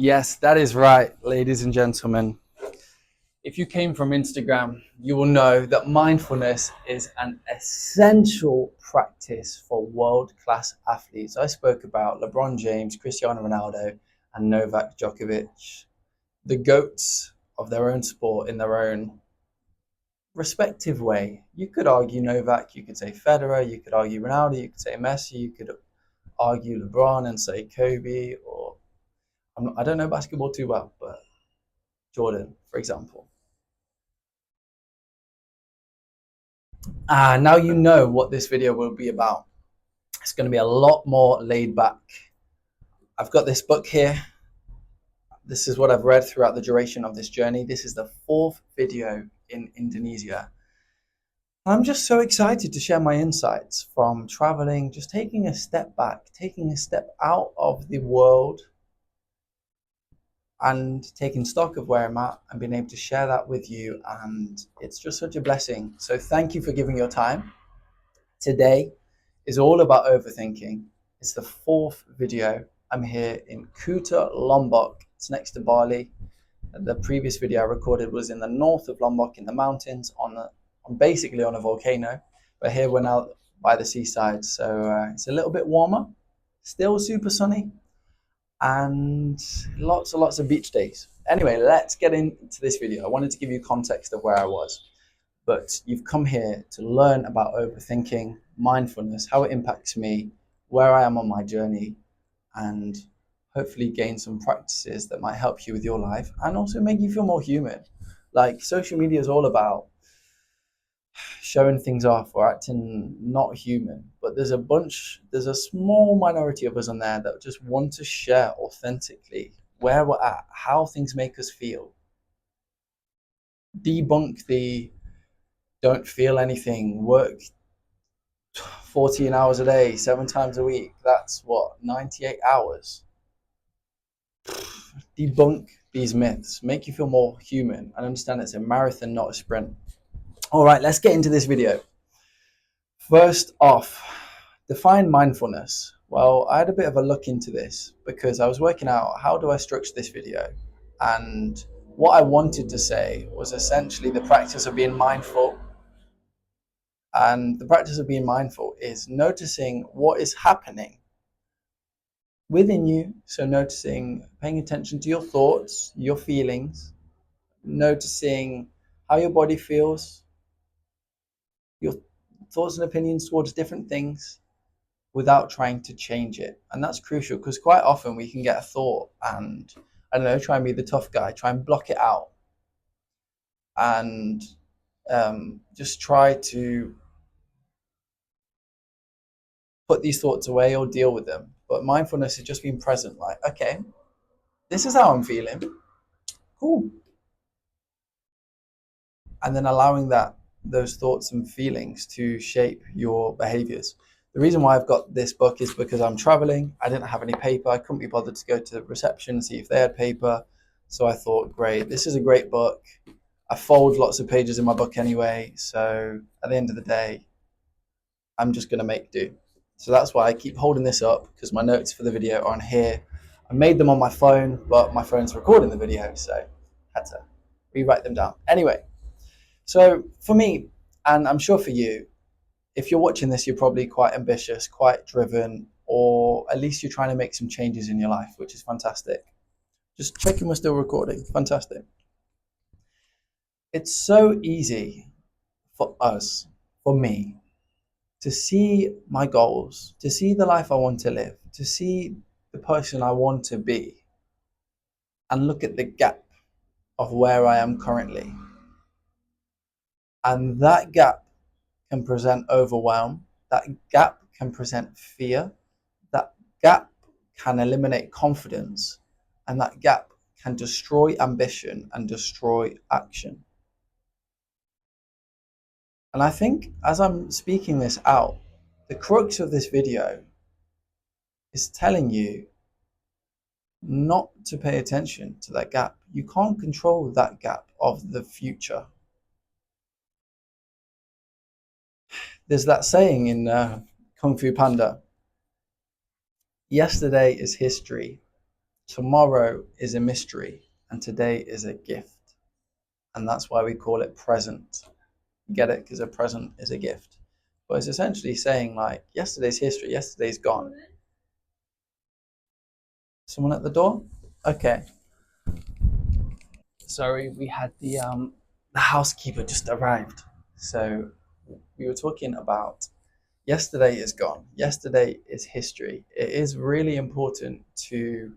Yes, that is right, ladies and gentlemen. If you came from Instagram, you will know that mindfulness is an essential practice for world-class athletes. I spoke about LeBron James, Cristiano Ronaldo, and Novak Djokovic, the goats of their own sport in their own respective way. You could argue Novak, you could say Federer, you could argue Ronaldo, you could say Messi, you could argue LeBron and say Kobe, or I don't know basketball too well, but Jordan, for example. Now you know what this video will be about. It's going to be a lot more laid back. I've got this book here. This is what I've read throughout the duration of this journey. This is the fourth video in Indonesia. I'm just so excited to share my insights from traveling, just taking a step back, taking a step out of the world and taking stock of where I'm at and being able to share that with you. And it's just such a blessing. So thank you for giving your time. Today is all about overthinking. It's the fourth video. I'm here in Kuta, Lombok. It's next to Bali. The previous video I recorded was in the north of Lombok in the mountains basically on a volcano. But here we're now by the seaside. So it's a little bit warmer, still super sunny, and lots and lots of beach days. Anyway, let's get into this video. I wanted to give you context of where I was. But you've come here to learn about overthinking, mindfulness, how it impacts me, where I am on my journey, and hopefully gain some practices that might help you with your life and also make you feel more human. Like social media is all about showing things off or acting not human, but there's a small minority of us on there that just want to share authentically where we're at, how things make us feel. Debunk the don't feel anything, work 14 hours a day, 7 times a week. That's what, 98 hours. Debunk these myths, make you feel more human and understand it's a marathon, not a sprint. All right, let's get into this video. First off, define mindfulness. Well, I had a bit of a look into this because I was working out how do I structure this video. And what I wanted to say was essentially the practice of being mindful. And the practice of being mindful is noticing what is happening within you. So noticing, paying attention to your thoughts, your feelings, noticing how your body feels, your thoughts and opinions towards different things without trying to change it. And that's crucial because quite often we can get a thought and, I don't know, try and be the tough guy, try and block it out and just try to put these thoughts away or deal with them. But mindfulness is just being present, like, okay, this is how I'm feeling. Cool. And then allowing those thoughts and feelings to shape your behaviors. The reason why I've got this book is because I'm traveling. I didn't have any paper. I couldn't be bothered to go to the reception and see if they had paper. So I thought, great, this is a great book. I fold lots of pages in my book anyway. So at the end of the day, I'm just going to make do. So that's why I keep holding this up because my notes for the video are on here. I made them on my phone, but my phone's recording the video, so I had to rewrite them down. Anyway, so for me, and I'm sure for you, if you're watching this, you're probably quite ambitious, quite driven, or at least you're trying to make some changes in your life, which is fantastic. Just checking we're still recording. Fantastic. It's so easy for us, for me, to see my goals, to see the life I want to live, to see the person I want to be, and look at the gap of where I am currently. And that gap can present overwhelm, that gap can present fear, that gap can eliminate confidence, and that gap can destroy ambition and destroy action. And I think as I'm speaking this out, the crux of this video is telling you not to pay attention to that gap. You can't control that gap of the future. There's that saying in Kung Fu Panda, yesterday is history, Tomorrow is a mystery, and today is a gift. And that's why we call it present. Get it? Because a present is a gift. But it's essentially saying, like, yesterday's history, yesterday's gone. Someone at the door? Okay. Sorry, we had the housekeeper just arrived. So we were talking about yesterday is gone. Yesterday is history. It is really important to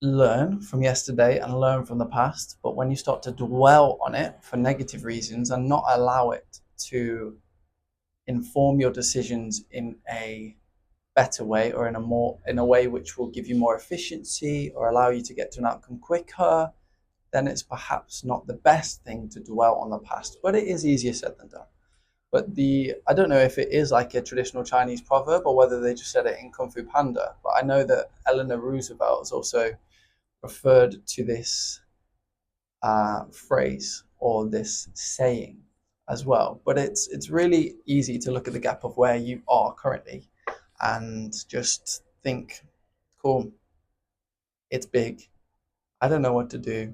learn from yesterday and learn from the past, but when you start to dwell on it for negative reasons and not allow it to inform your decisions in a better way or in a way which will give you more efficiency or allow you to get to an outcome quicker, then it's perhaps not the best thing to dwell on the past. But it is easier said than done. But I don't know if it is like a traditional Chinese proverb or whether they just said it in Kung Fu Panda. But I know that Eleanor Roosevelt has also referred to this phrase or this saying as well. But it's really easy to look at the gap of where you are currently and just think, cool, it's big. I don't know what to do.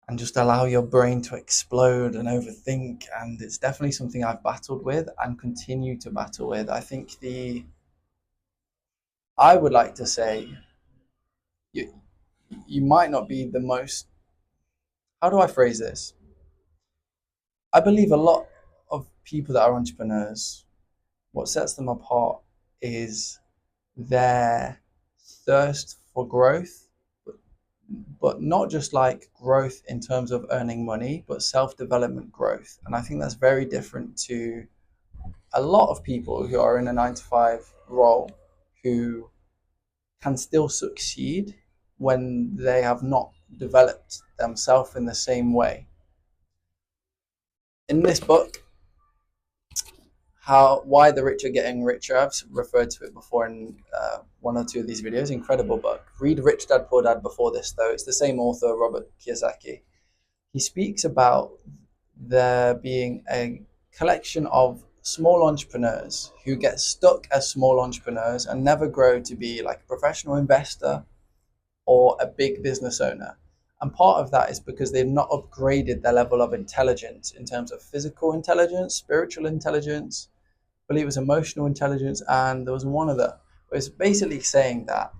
And just allow your brain to explode and overthink. And it's definitely something I've battled with and continue to battle with. I think I would like to say you, you might not be the most, how do I phrase this? I believe a lot of people that are entrepreneurs, what sets them apart is their thirst for growth, but not just like growth in terms of earning money, but self-development growth. And I think that's very different to a lot of people who are in a 9 to 5 role who can still succeed when they have not developed themselves in the same way. In this book, why the rich are getting richer, I've referred to it before in one or two of these videos. Incredible book. Read Rich Dad Poor Dad before this, though. It's the same author, Robert Kiyosaki. He speaks about there being a collection of small entrepreneurs who get stuck as small entrepreneurs and never grow to be like a professional investor or a big business owner. And part of that is because they've not upgraded their level of intelligence in terms of physical intelligence, spiritual intelligence, I believe it was emotional intelligence, and there was one other. It was basically saying that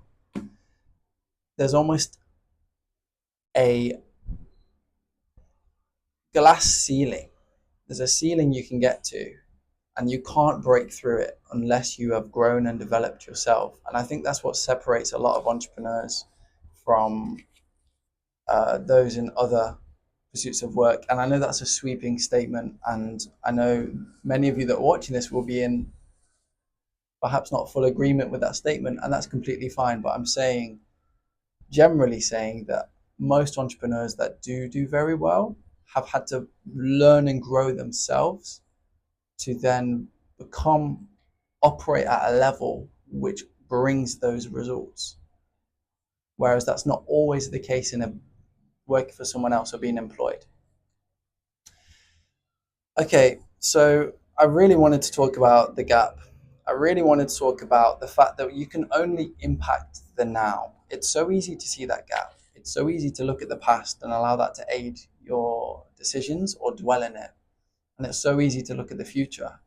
there's almost a glass ceiling. There's a ceiling you can get to, and you can't break through it unless you have grown and developed yourself. And I think that's what separates a lot of entrepreneurs from those in other pursuits of work. And I know that's a sweeping statement, and I know many of you that are watching this will be in perhaps not full agreement with that statement, and that's completely fine. But I'm saying, generally saying that most entrepreneurs that do very well have had to learn and grow themselves to then operate at a level which brings those results. Whereas that's not always the case in a working for someone else or being employed. Okay, so I really wanted to talk about the gap. I really wanted to talk about the fact that you can only impact the now. It's so easy to see that gap. It's so easy to look at the past and allow that to aid your decisions or dwell in it. And it's so easy to look at the future.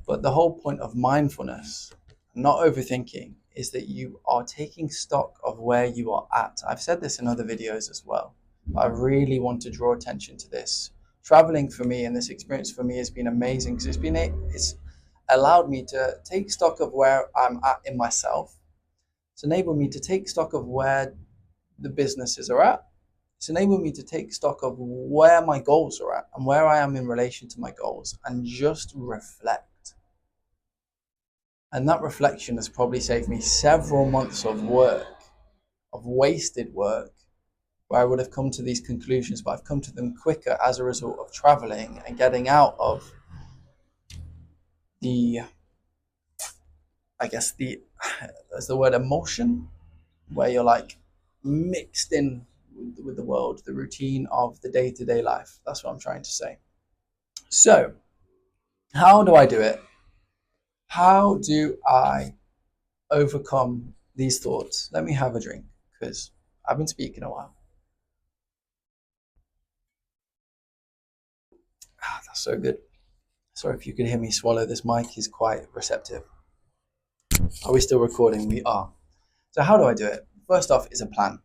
But the whole point of mindfulness, not overthinking, is that you are taking stock of where you are at. I've said this in other videos as well. I really want to draw attention to this. Traveling for me and this experience for me has been amazing because it's allowed me to take stock of where I'm at in myself. It's enabled me to take stock of where the businesses are at. It's enabled me to take stock of where my goals are at and where I am in relation to my goals and just reflect. And that reflection has probably saved me several months of work, of wasted work, where I would have come to these conclusions, but I've come to them quicker as a result of traveling and getting out of the, I guess there's the word emotion, where you're like mixed in with the world, the routine of the day-to-day life. That's what I'm trying to say. So, how do I do it? How do I overcome these thoughts. Let me have a drink because I've been speaking a while. Ah, that's so good. Sorry if you could hear me swallow. This mic is quite receptive. Are we still recording? We are. So how do I do it? First off is a plan.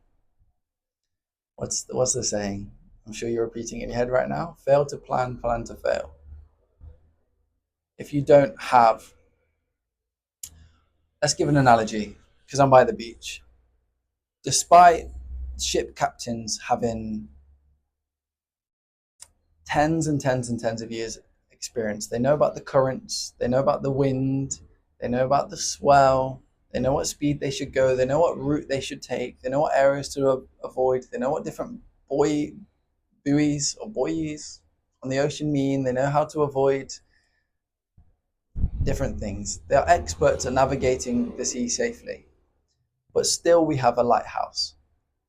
What's the saying? I'm sure you're repeating it in your head right now. Fail to plan, plan to fail. If you don't have, let's give an analogy because I'm by the beach. Despite ship captains having tens and tens and tens of years experience, they know about the currents, they know about the wind, they know about the swell, they know what speed they should go, they know what route they should take, they know what areas to avoid, they know what different buoys or buoys on the ocean mean, they know how to avoid different things. They are experts at navigating the sea safely. But still, we have a lighthouse.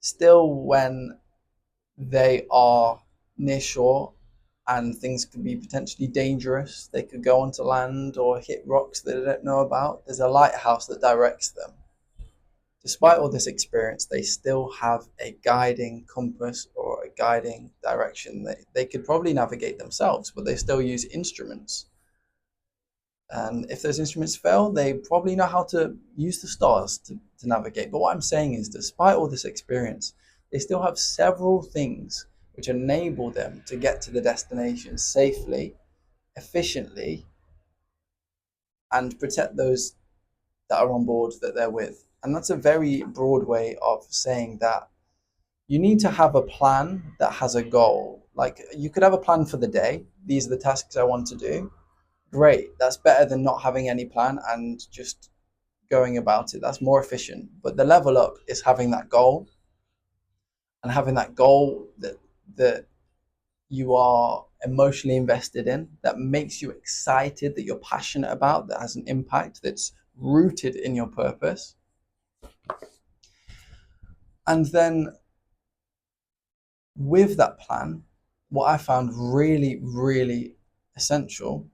Still, when they are near shore and things could be potentially dangerous, they could go onto land or hit rocks that they don't know about, there's a lighthouse that directs them. Despite all this experience, they still have a guiding compass or a guiding direction. They could probably navigate themselves, but they still use instruments. And if those instruments fail, they probably know how to use the stars to navigate. But what I'm saying is, despite all this experience, they still have several things which enable them to get to the destination safely, efficiently, and protect those that are on board that they're with. And that's a very broad way of saying that you need to have a plan that has a goal. Like you could have a plan for the day. These are the tasks I want to do. Great. That's better than not having any plan and just going about it. That's more efficient. But the level up is having that goal and having that goal that you are emotionally invested in, that makes you excited, that you're passionate about, that has an impact, that's rooted in your purpose. And then with that plan, what I found really, really essential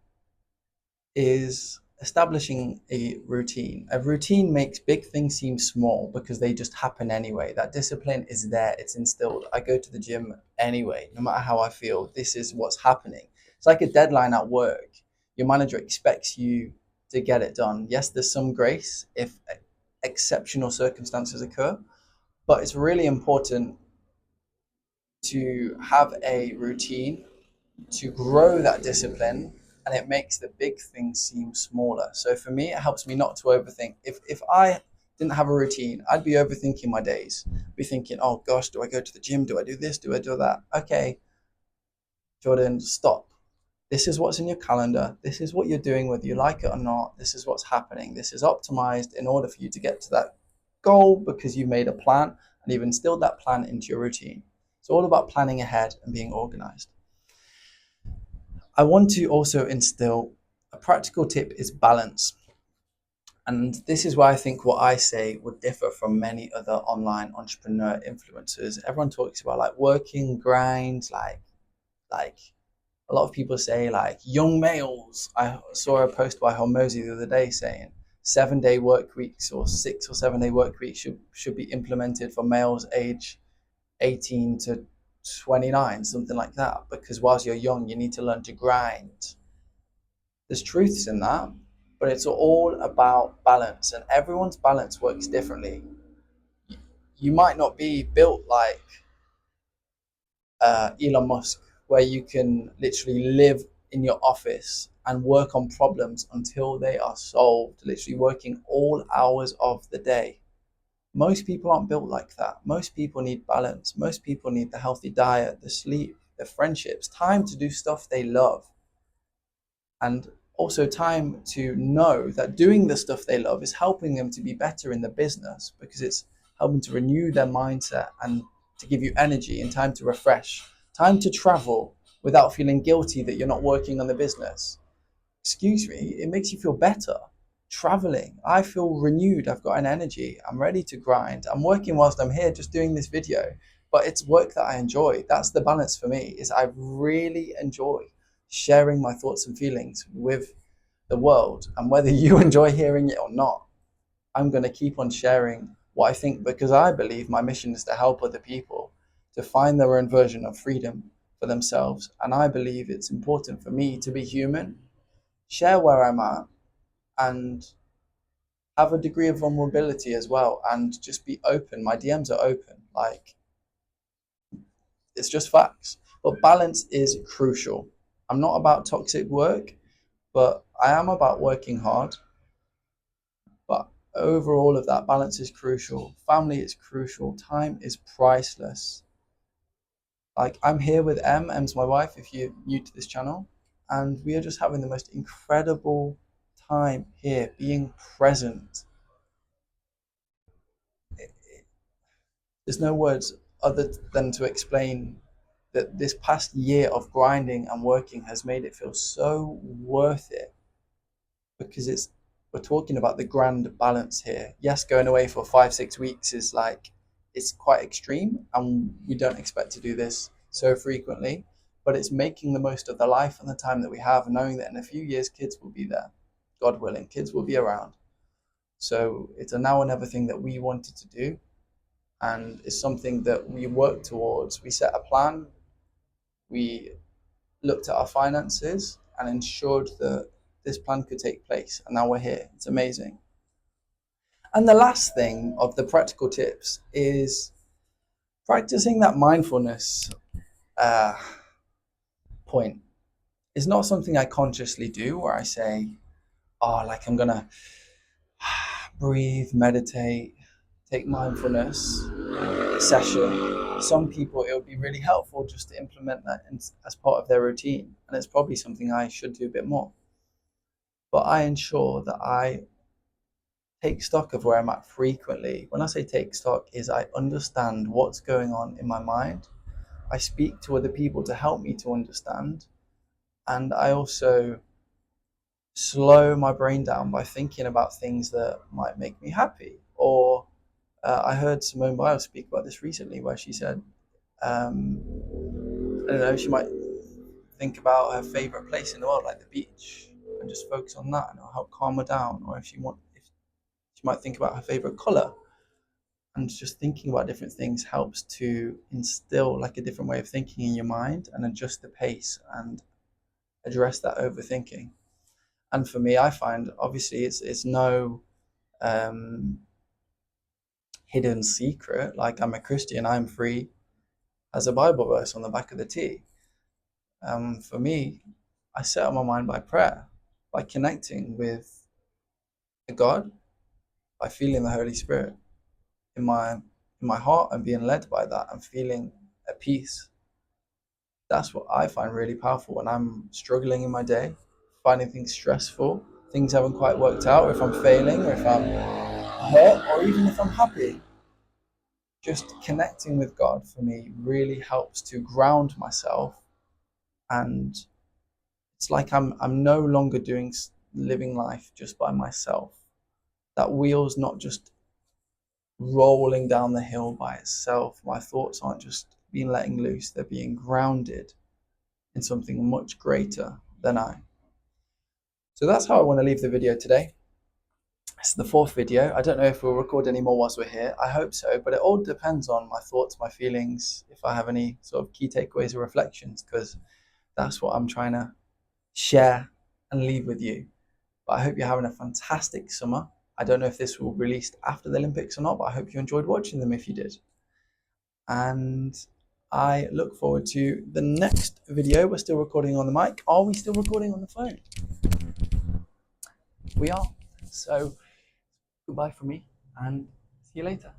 is establishing a routine. A routine makes big things seem small because they just happen anyway. That discipline is there, it's instilled. I go to the gym anyway, no matter how I feel. This is what's happening. It's like a deadline at work. Your manager expects you to get it done. Yes, there's some grace if exceptional circumstances occur, but it's really important to have a routine to grow that discipline, and it makes the big things seem smaller. So for me, it helps me not to overthink. If I didn't have a routine, I'd be overthinking my days. Be thinking, oh gosh, do I go to the gym? Do I do this? Do I do that? Okay, Jordan, stop. This is what's in your calendar. This is what you're doing, whether you like it or not. This is what's happening. This is optimized in order for you to get to that goal because you made a plan and you've instilled that plan into your routine. It's all about planning ahead and being organized. I want to also instill a practical tip is balance. And this is why I think what I say would differ from many other online entrepreneur influencers. Everyone talks about like working grind, like a lot of people say like young males. I saw a post by Hormozy the other day saying 7-day work weeks or 6 or 7-day work weeks should be implemented for males age 18 to 29, something like that, because whilst you're young, you need to learn to grind. There's truths in that, but it's all about balance, and everyone's balance works differently. You might not be built like Elon Musk, where you can literally live in your office and work on problems until they are solved, literally working all hours of the day. Most people aren't built like that. Most people need balance. Most people need the healthy diet, the sleep, the friendships, time to do stuff they love. And also time to know that doing the stuff they love is helping them to be better in the business because it's helping to renew their mindset and to give you energy and time to refresh, time to travel without feeling guilty that you're not working on the business. Excuse me, it makes you feel better. Traveling, I feel renewed. I've got an energy. I'm ready to grind. I'm working whilst I'm here just doing this video, but it's work that I enjoy. That's the balance for me, is I really enjoy sharing my thoughts and feelings with the world, and whether you enjoy hearing it or not, I'm going to keep on sharing what I think, because I believe my mission is to help other people to find their own version of freedom for themselves. And I believe it's important for me to be human, share where I'm at, and have a degree of vulnerability as well, and just be open. My DMs are open. Like, it's just facts. But balance is crucial. I'm not about toxic work, but I am about working hard. But over all of that, balance is crucial. Family is crucial. Time is priceless. Like, I'm here with M. M's my wife, if you're new to this channel. And we are just having the most incredible time here, being present. There's no words other than to explain that this past year of grinding and working has made it feel so worth it, because we're talking about the grand balance here. Yes, going away for 5-6 weeks is like, it's quite extreme, and we don't expect to do this so frequently, but it's making the most of the life and the time that we have, knowing that in a few years kids will be there, God willing, kids will be around. So it's a now or never thing that we wanted to do, and it's something that we work towards. We set a plan, we looked at our finances and ensured that this plan could take place, and now we're here. It's amazing. And the last thing of the practical tips is practicing that mindfulness uh, point. It's not something I consciously do, where I say, oh, like, I'm gonna breathe, meditate, take mindfulness session. Some people, it would be really helpful just to implement that as part of their routine, and it's probably something I should do a bit more. But I ensure that I take stock of where I'm at frequently. When I say take stock, is I understand what's going on in my mind. I speak to other people to help me to understand, and I also slow my brain down by thinking about things that might make me happy. Or I heard Simone Biles speak about this recently, where she said, I don't know, she might think about her favorite place in the world, like the beach, and just focus on that, and it'll help calm her down. Or if she might think about her favorite color, and just thinking about different things helps to instill like a different way of thinking in your mind and adjust the pace and address that overthinking. And for me, I find, obviously, it's no hidden secret. Like, I'm a Christian, I'm free as a Bible verse on the back of the tee. For me, I set up my mind by prayer, by connecting with God, by feeling the Holy Spirit in my heart, and being led by that, and feeling at peace. That's what I find really powerful when I'm struggling in my day, finding things stressful, things haven't quite worked out, or if I'm failing, or if I'm hurt, or even if I'm happy. Just connecting with God for me really helps to ground myself, and it's like I'm no longer living life just by myself. That wheel's not just rolling down the hill by itself. My thoughts aren't just being letting loose, they're being grounded in something much greater than I. So that's how I want to leave the video today. It's the 4th video. I don't know if we'll record any more whilst we're here. I hope so, but it all depends on my thoughts, my feelings, if I have any sort of key takeaways or reflections, because that's what I'm trying to share and leave with you. But I hope you're having a fantastic summer. I don't know if this will be released after the Olympics or not, but I hope you enjoyed watching them if you did. And I look forward to the next video. We're still recording on the mic. Are we still recording on the phone? We are. So goodbye from me, and see you later.